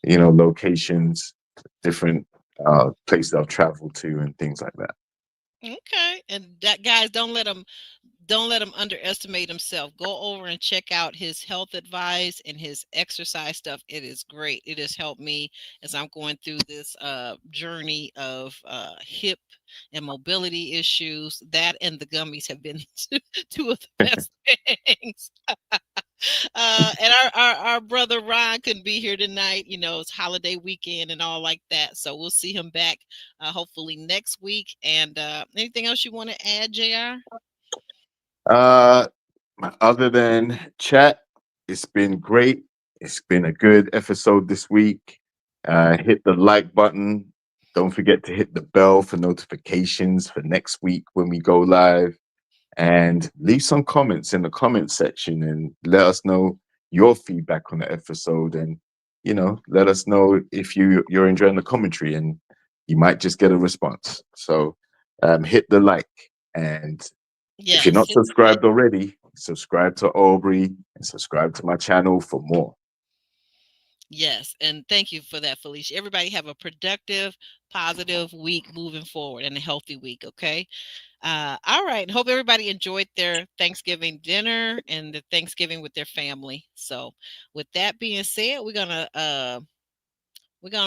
locations, different places I've traveled to, and things like that. Okay, and that guys, don't let him underestimate himself. Go over and check out his health advice and his exercise stuff. It is great. It has helped me as I'm going through this journey of hip and mobility issues. That and the gummies have been two of the best things. And our brother Ron couldn't be here tonight. It's holiday weekend and all like that. So we'll see him back hopefully next week. And anything else you want to add, Jr.? Uh, Other than chat, it's been great. It's been a good episode this week. Hit the like button. Don't forget to hit the bell for notifications for next week when we go live. And leave some comments in the comment section and let us know your feedback on the episode. And, let us know if you're enjoying the commentary, and you might just get a response. So hit the like. And if you're Yes, not hit the like. subscribed already, subscribe to Aubrey and subscribe to my channel for more. Yes, and thank you for that, Felicia. Everybody have a productive, positive week moving forward and a healthy week. Okay. All right. Hope everybody enjoyed their Thanksgiving dinner and the Thanksgiving with their family. So, with that being said, we're gonna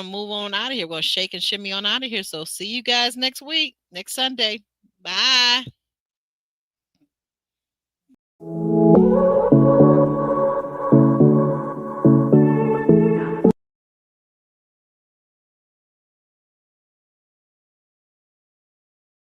move on out of here. We're gonna shake and shimmy on out of here. So, see you guys next week, next Sunday. Bye.